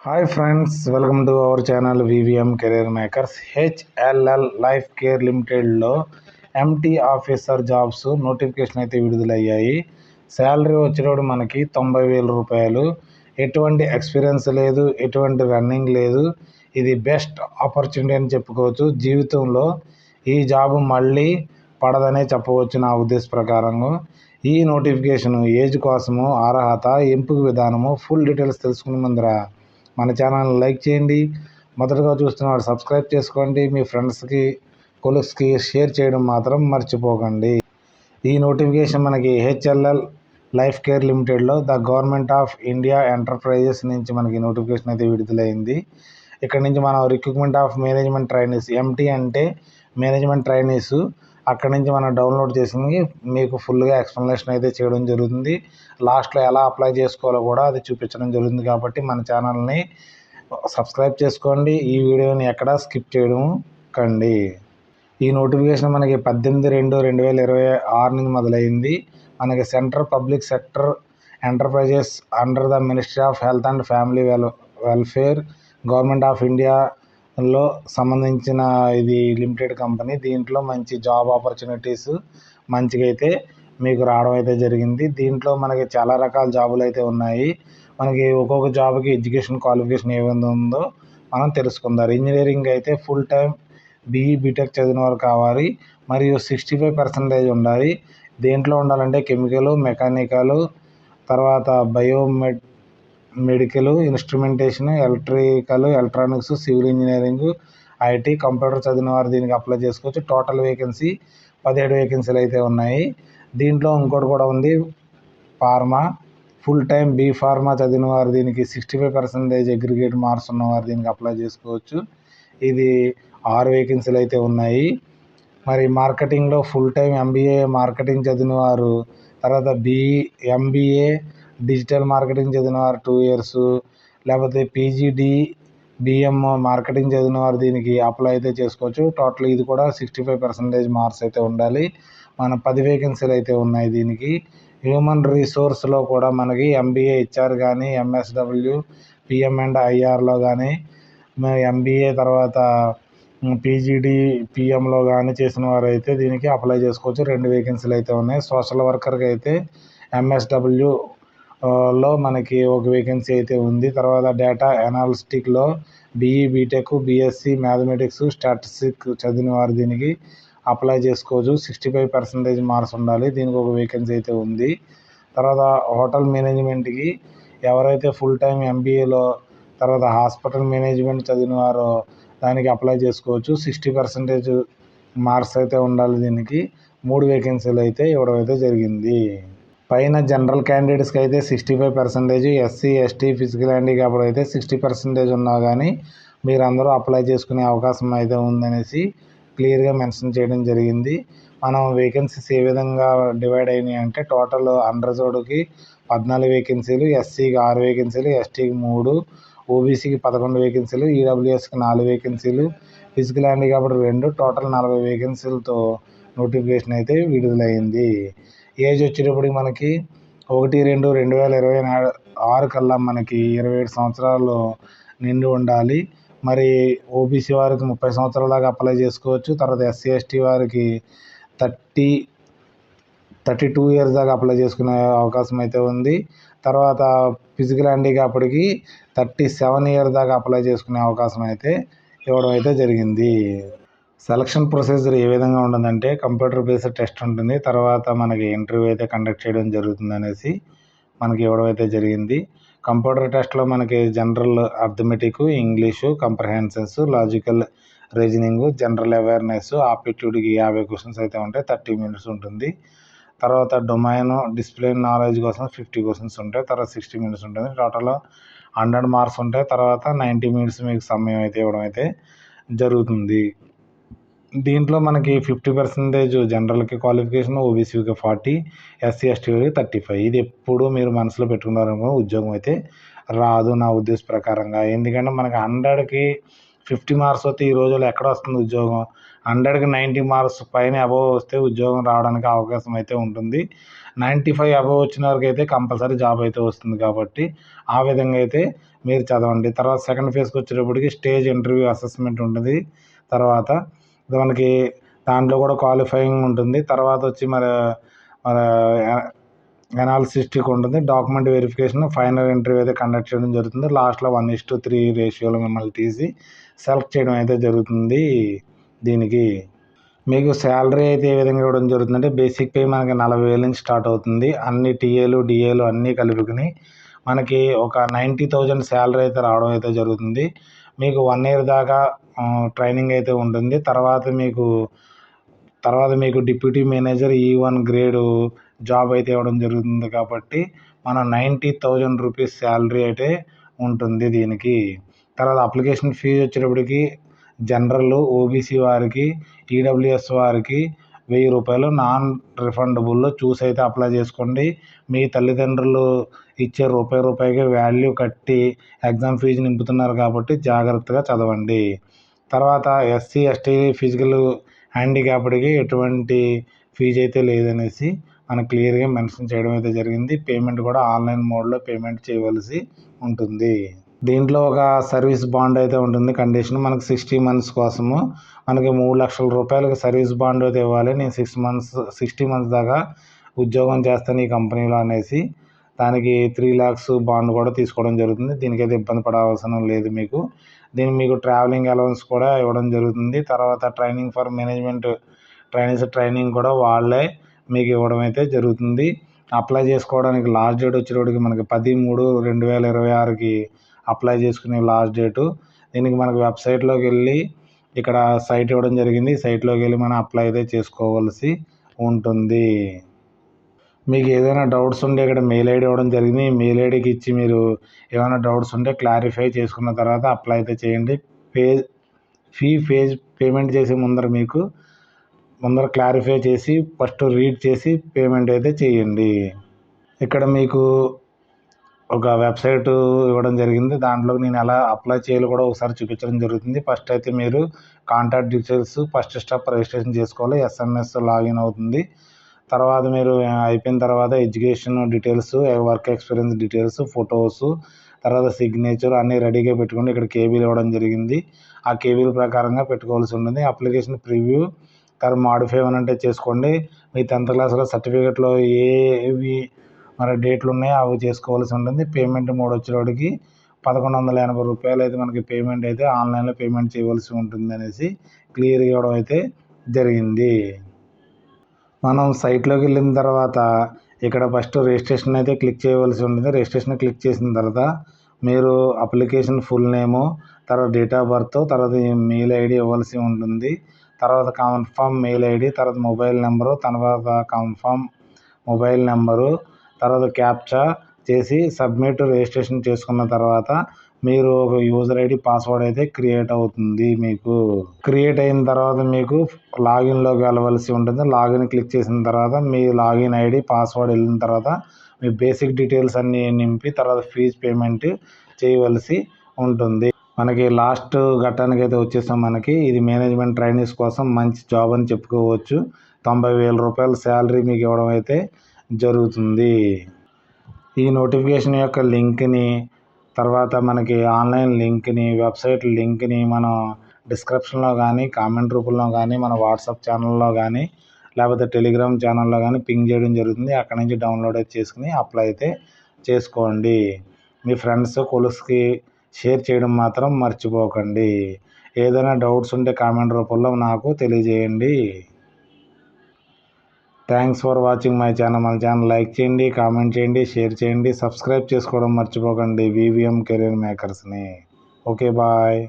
Hi friends, welcome to our channel VVM career makers. HLL life care లిమిటెడ్లో MT officer jobs notification అయితే విడుదలయ్యాయి. Salary వచ్చేటప్పుడు మనకి 90,000 రూపాయలు. ఎటువంటి ఎక్స్పీరియన్స్ లేదు, ఎటువంటి రన్నింగ్ లేదు. ఇది బెస్ట్ ఆపర్చునిటీ అని చెప్పుకోవచ్చు. జీవితంలో ఈ జాబ్ మళ్ళీ పడదనే చెప్పవచ్చు నా ఉద్దేశ ప్రకారంగా. ఈ నోటిఫికేషన్ ఏజ్ కోసము, అర్హత, ఎంపిక విధానము, ఫుల్ డీటెయిల్స్ తెలుసుకునే ముందర మన ఛానల్ని లైక్ చేయండి. మొదటగా చూస్తున్నవాడు సబ్స్క్రైబ్ చేసుకోండి. మీ ఫ్రెండ్స్కి, కొలీగ్స్కి షేర్ చేయడం మాత్రం మర్చిపోకండి. ఈ నోటిఫికేషన్ మనకి హెచ్ఎల్ఎల్ లైఫ్ కేర్ లిమిటెడ్లో the government of India enterprises నుంచి మనకి నోటిఫికేషన్ అయితే విడుదలైంది. ఇక్కడ నుంచి మనం recruitment of management trainees, MT అంటే మేనేజ్మెంట్ ట్రైనీస్, అక్కడ నుంచి మనం డౌన్లోడ్ చేసింది మీకు ఫుల్గా ఎక్స్ప్లెనేషన్ అయితే చేయడం జరుగుతుంది. లాస్ట్లో ఎలా అప్లై చేసుకోవాలో కూడా అది చూపించడం జరుగుతుంది. కాబట్టి మన ఛానల్ని సబ్స్క్రైబ్ చేసుకోండి. ఈ వీడియోని ఎక్కడ స్కిప్ చేయడం కండి. ఈ నోటిఫికేషన్ మనకి 18/2/2026 నుంచి మొదలైంది. మనకి central public sector enterprises under the ministry of health and family welfare, government of ఇండియాలో సంబంధించిన ఇది లిమిటెడ్ కంపెనీ. దీంట్లో మంచి జాబ్ ఆపర్చునిటీస్ మంచిగా అయితే మీకు రావడం అయితే జరిగింది. దీంట్లో మనకి చాలా రకాల జాబులు అయితే ఉన్నాయి. మనకి ఒక్కొక్క జాబ్కి ఎడ్యుకేషన్ క్వాలిఫికేషన్ ఏ విధంగా ఉందో మనం తెలుసుకుందాం. ఇంజనీరింగ్ అయితే ఫుల్ టైం బీఈ బీటెక్ చదివిన వారు కావాలి, మరియు 65% ఉండాలి. దేంట్లో ఉండాలంటే కెమికల్, మెకానికల్, తర్వాత medical, instrumentation, electrical, electronics, civil engineering, IT, computer చదివిన వారు దీనికి అప్లై చేసుకోవచ్చు. టోటల్ వేకెన్సీ 17 వేకెన్సీలు అయితే ఉన్నాయి. దీంట్లో ఇంకోటి కూడా ఉంది, pharma. Full time B pharma చదివిన వారు దీనికి 65% అగ్రిగేట్ మార్క్స్ ఉన్నవారు దీనికి అప్లై చేసుకోవచ్చు. ఇది 6 వేకెన్సీలు అయితే ఉన్నాయి. మరి మార్కెటింగ్లో ఫుల్ టైం ఎంబీఏ మార్కెటింగ్ చదివిన వారు, తర్వాత ఎంబీఏ డిజిటల్ మార్కెటింగ్ చదివిన వారు 2 years, లేకపోతే పీజీడి బిఎం మార్కెటింగ్ చదివిన వారు దీనికి అప్లై అయితే చేసుకోవచ్చు. టోటల్ ఇది కూడా 65% మార్క్స్ అయితే ఉండాలి. మన 10 వేకెన్సీలు అయితే ఉన్నాయి దీనికి. హ్యూమన్ రిసోర్స్లో కూడా మనకి ఎంబీఏ హెచ్ఆర్ కానీ, ఎంఎస్డబ్ల్యూ, పిఎం అండ్ ఐఆర్లో కానీ, ఎంబీఏ తర్వాత పీజీడి పిఎంలో కానీ చేసిన వారు అయితే దీనికి అప్లై చేసుకోవచ్చు. 2 వేకెన్సీలు అయితే ఉన్నాయి. సోషల్ వర్కర్కి అయితే ఎంఎస్డబ్ల్యూలో మనకి 1 వేకెన్సీ అయితే ఉంది. తర్వాత డేటా అనాలిస్టిక్లో BE BTech, BSc mathematics, statistics చదివిన వారు దీనికి అప్లై చేసుకోవచ్చు. 65% మార్క్స్ ఉండాలి. దీనికి 1 వేకెన్సీ అయితే ఉంది. తర్వాత హోటల్ మేనేజ్మెంట్కి ఎవరైతే ఫుల్ టైం ఎంబీఏలో తర్వాత హాస్పిటల్ మేనేజ్మెంట్ చదివిన వారో దానికి అప్లై చేసుకోవచ్చు. 60% మార్క్స్ అయితే ఉండాలి. దీనికి 3 వేకెన్సీలు అయితే ఇవ్వడం అయితే జరిగింది. పైన జనరల్ క్యాండిడేట్స్కి అయితే 65%, ఎస్సీ ఎస్టీ ఫిజికల్ హ్యాండిక్యాప్డ్ అయితే 60% ఉన్నా కానీ మీరందరూ అప్లై చేసుకునే అవకాశం అయితే ఉందనేసి క్లియర్గా మెన్షన్ చేయడం జరిగింది. మనం వేకెన్సీస్ ఏ విధంగా డివైడ్ అయినాయి అంటే టోటల్ అన్రిజర్వ్డ్కి 14 వేకెన్సీలు, ఎస్సీకి 6 వేకెన్సీలు, ఎస్టీకి 3, ఓబీసీకి 11 వేకెన్సీలు, ఈడబ్ల్యూఎస్కి 4 వేకెన్సీలు, ఫిజికల్ హ్యాండిక్యాప్డ్ 2, టోటల్ 40 వేకెన్సీలతో నోటిఫికేషన్ అయితే విడుదలైంది. ఏజ్ వచ్చేటప్పటికి మనకి 1/2/2026 కల్లా మనకి 27 సంవత్సరాలు నిండి ఉండాలి. మరి ఓబీసీ వారికి 30 సంవత్సరాల దాకా అప్లై చేసుకోవచ్చు. తర్వాత ఎస్సీ ఎస్టీ వారికి 32 years దాకా అప్లై చేసుకునే అవకాశం అయితే ఉంది. తర్వాత ఫిజికల్ హ్యాండిక్యాప్డ్కి 37 years దాకా అప్లై చేసుకునే అవకాశం అయితే ఇవ్వడం అయితే జరిగింది. సెలక్షన్ ప్రొసీజర్ ఏ విధంగా ఉంటుందంటే కంప్యూటర్ బేస్డ్ టెస్ట్ ఉంటుంది. తర్వాత మనకి ఇంటర్వ్యూ అయితే కండక్ట్ చేయడం జరుగుతుంది అనేసి మనకి ఇవ్వడం అయితే జరిగింది. కంప్యూటర్ టెస్ట్లో మనకి general arithmetic, English, comprehensions, logical reasoning, general awareness, ఆప్టిట్యూడ్కి 50 క్వశ్చన్స్ అయితే ఉంటాయి. 30 minutes ఉంటుంది. తర్వాత డొమైన్ డిసిప్లిన్ నాలెడ్జ్ కోసం 50 క్వశ్చన్స్ ఉంటాయి. తర్వాత 60 minutes ఉంటుంది. టోటల్ 100 మార్క్స్ ఉంటాయి. తర్వాత 90 minutes మీకు సమయం అయితే ఇవ్వడం అయితే జరుగుతుంది. దీంట్లో మనకి 50% జనరల్కి క్వాలిఫికేషన్, ఓబీసీకి 40, ఎస్సీ ఎస్టీకి 35. ఇది ఎప్పుడు మీరు మనసులో పెట్టుకున్నారనుకో ఉద్యోగం అయితే రాదు నా ఉద్దేశ ప్రకారంగా. ఎందుకంటే మనకి 100కి 50 మార్క్స్ వస్తే ఈ రోజుల్లో ఎక్కడ వస్తుంది ఉద్యోగం? 100కి 90 మార్క్స్ పైన అబోవ్ వస్తే ఉద్యోగం రావడానికి అవకాశం అయితే ఉంటుంది. 95 అబవ్ వచ్చిన వరకు అయితే కంపల్సరీ జాబ్ అయితే వస్తుంది కాబట్టి ఆ విధంగా అయితే మీరు చదవండి. తర్వాత సెకండ్ ఫేజ్కి వచ్చేటప్పటికి స్టేజ్ ఇంటర్వ్యూ అసెస్మెంట్ ఉంటుంది. తర్వాత మనకి దాంట్లో కూడా క్వాలిఫైయింగ్ ఉంటుంది. తర్వాత వచ్చి మన అనాలిసిస్టిక్ ఉంటుంది. డాక్యుమెంట్ వెరిఫికేషన్, ఫైనల్ ఇంటర్వ్యూ అయితే కండక్ట్ చేయడం జరుగుతుంది. లాస్ట్లో 1:3 రేషియోలో మిమ్మల్ని తీసి సెలెక్ట్ చేయడం అయితే జరుగుతుంది. దీనికి మీకు శాలరీ అయితే ఏ విధంగా ఇవ్వడం జరుగుతుందంటే బేసిక్ పే మనకి 40,000 నుంచి స్టార్ట్ అవుతుంది. అన్ని టీఏలు డిఏలు అన్నీ కలుపుకుని మనకి ఒక 90,000 శాలరీ అయితే రావడం అయితే జరుగుతుంది. మీకు 1 ఇయర్ దాకా ట్రైనింగ్ అయితే ఉంటుంది. తర్వాత మీకు deputy manager E1 grade job అయితే ఇవ్వడం జరుగుతుంది కాబట్టి మన 90,000 రూపీస్ శాలరీ అయితే ఉంటుంది దీనికి. తర్వాత అప్లికేషన్ ఫీజు వచ్చేటప్పటికి జనరల్, ఓబీసీ వారికి, ఈడబ్ల్యూఎస్ వారికి 1000 రూపాయలు నాన్ రిఫండబుల్లో చూసి అయితే అప్లై చేసుకోండి. మీ తల్లిదండ్రులు ఇచ్చే రూపాయికి వాల్యూ కట్టి ఎగ్జామ్ ఫీజు నింపుతున్నారు కాబట్టి జాగ్రత్తగా చదవండి. తర్వాత ఎస్సీ ఎస్టీ ఫిజికల్ హ్యాండిక్యాప్డ్కి ఎటువంటి ఫీజు అయితే లేదనేసి మనకు క్లియర్గా మెన్షన్ చేయడం అయితే జరిగింది. పేమెంట్ కూడా ఆన్లైన్ మోడ్లో పేమెంట్ చేయవలసి ఉంటుంది. దీంట్లో ఒక సర్వీస్ బాండ్ అయితే ఉంటుంది. కండిషన్ మనకు 60 మంత్స్ కోసము మనకి 3 లక్షల రూపాయలకి సర్వీస్ బాండ్ అయితే ఇవ్వాలి. నేను 60 మంత్స్ దాకా ఉద్యోగం చేస్తాను ఈ కంపెనీలో అనేసి దానికి 3 lakhs బాండ్ కూడా తీసుకోవడం జరుగుతుంది. దీనికైతే ఇబ్బంది పడవలసిన లేదు మీకు. మీకు ట్రావెలింగ్ అలవెన్స్ కూడా ఇవ్వడం జరుగుతుంది. తర్వాత ట్రైనింగ్ ఫర్ మేనేజ్మెంట్ ట్రైనింగ్ కూడా వాళ్ళే మీకు ఇవ్వడం అయితే జరుగుతుంది. అప్లై చేసుకోవడానికి లాస్ట్ డేట్ వచ్చేటప్పటికి మనకి 10/3/2026కి అప్లై చేసుకునే లాస్ట్ డేటు. దీనికి మనకు వెబ్సైట్లోకి వెళ్ళి ఇక్కడ సైట్ ఇవ్వడం జరిగింది. సైట్లోకి వెళ్ళి మనం అప్లై అయితే చేసుకోవాల్సి ఉంటుంది. మీకు ఏదైనా డౌట్స్ ఉంటే ఇక్కడ మెయిల్ ఐడి ఇవ్వడం జరిగింది. ఈ మెయిల్ ఐడికి ఇచ్చి మీరు ఏమైనా డౌట్స్ ఉంటే క్లారిఫై చేసుకున్న తర్వాత అప్లై అయితే చేయండి. పేమెంట్ చేసే ముందర క్లారిఫై చేసి ఫస్ట్ రీడ్ చేసి పేమెంట్ అయితే చేయండి. ఇక్కడ మీకు ఒక వెబ్సైట్ ఇవ్వడం జరిగింది. దాంట్లో నేను ఎలా అప్లై చేయాలో కూడా ఒకసారి చూపించడం జరుగుతుంది. ఫస్ట్ అయితే మీరు contact details first step registration చేసుకోవాలి. SMS లాగిన్ అవుతుంది. తర్వాత మీరు అయిపోయిన తర్వాత education details, work experience details, photos, తర్వాత సిగ్నేచర్ అన్నీ రెడీగా పెట్టుకోండి. ఇక్కడ కేబీలు ఇవ్వడం జరిగింది. ఆ కేబీల ప్రకారంగా పెట్టుకోవాల్సి ఉంటుంది. అప్లికేషన్ ప్రివ్యూ తర్వాత మాడిఫై అంటే చేసుకోండి. మీ 10th క్లాస్లో సర్టిఫికేట్లో ఏవి మరి డేట్లు ఉన్నాయో అవి చేసుకోవాల్సి ఉంటుంది. పేమెంట్ మోడ్ వచ్చేటప్పటికి 1180 రూపాయలు అయితే మనకి పేమెంట్ అయితే ఆన్లైన్లో పేమెంట్ చేయవలసి ఉంటుంది అనేసి క్లియర్గా ఇవ్వడం అయితే జరిగింది. మనం సైట్లోకి వెళ్ళిన తర్వాత ఇక్కడ ఫస్ట్ రిజిస్ట్రేషన్ అయితే క్లిక్ చేయవలసి ఉంటుంది. రిజిస్ట్రేషన్ క్లిక్ చేసిన తర్వాత మీరు అప్లికేషన్ ఫుల్ నేము, తర్వాత డేట్ ఆఫ్ బర్త్, తర్వాత మెయిల్ ఐడి ఇవ్వాల్సి ఉంటుంది. తర్వాత కన్ఫర్మ్ మెయిల్ ఐడి, తర్వాత మొబైల్ నెంబరు, తర్వాత కన్ఫర్మ్ మొబైల్ నెంబరు, తర్వాత క్యాప్చా చేసి సబ్మిట్ రిజిస్ట్రేషన్ చేసుకున్న తర్వాత మీరు ఒక యూజర్ ఐడి పాస్వర్డ్ అయితే క్రియేట్ అవుతుంది. మీకు క్రియేట్ అయిన తర్వాత మీకు లాగిన్లోకి వెళ్ళవలసి ఉంటుంది. లాగిన్ క్లిక్ చేసిన తర్వాత మీ లాగిన్ ఐడి పాస్వర్డ్ వెళ్ళిన తర్వాత మీ బేసిక్ డీటెయిల్స్ అన్నీ నింపి తర్వాత ఫీజు పేమెంట్ చేయవలసి ఉంటుంది. మనకి లాస్ట్ ఘట్టానికి అయితే వచ్చేసాం. మనకి ఇది మేనేజ్మెంట్ ట్రైనీస్ కోసం మంచి జాబ్ అని చెప్పుకోవచ్చు. 90,000 రూపాయల శాలరీ మీకు ఇవ్వడం అయితే జరుగుతుంది. ఈ నోటిఫికేషన్ యొక్క లింక్ని, తర్వాత మనకి ఆన్లైన్ లింక్ని, వెబ్సైట్ లింక్ని మనం డిస్క్రిప్షన్లో కానీ, కామెంట్ రూపంలో కానీ, మన వాట్సాప్ ఛానల్లో కానీ, లేకపోతే టెలిగ్రామ్ ఛానల్లో కానీ పింగ్ చేయడం జరుగుతుంది. అక్కడి నుంచి డౌన్లోడ్ అయితే చేసుకుని అప్లై అయితే చేసుకోండి. మీ ఫ్రెండ్స్ కొలీగ్స్కి షేర్ చేయడం మాత్రం మర్చిపోకండి. ఏదైనా డౌట్స్ ఉంటే కామెంట్ రూపంలో నాకు తెలియజేయండి. Thanks for watching my channel. మన ఛానల్ లైక్ చేయండి, కామెంట్ చేయండి, షేర్ చేయండి, సబ్స్క్రైబ్ చేసుకోవడం మర్చిపోకండి VVM కెరీర్ మేకర్స్ని. Okay, bye.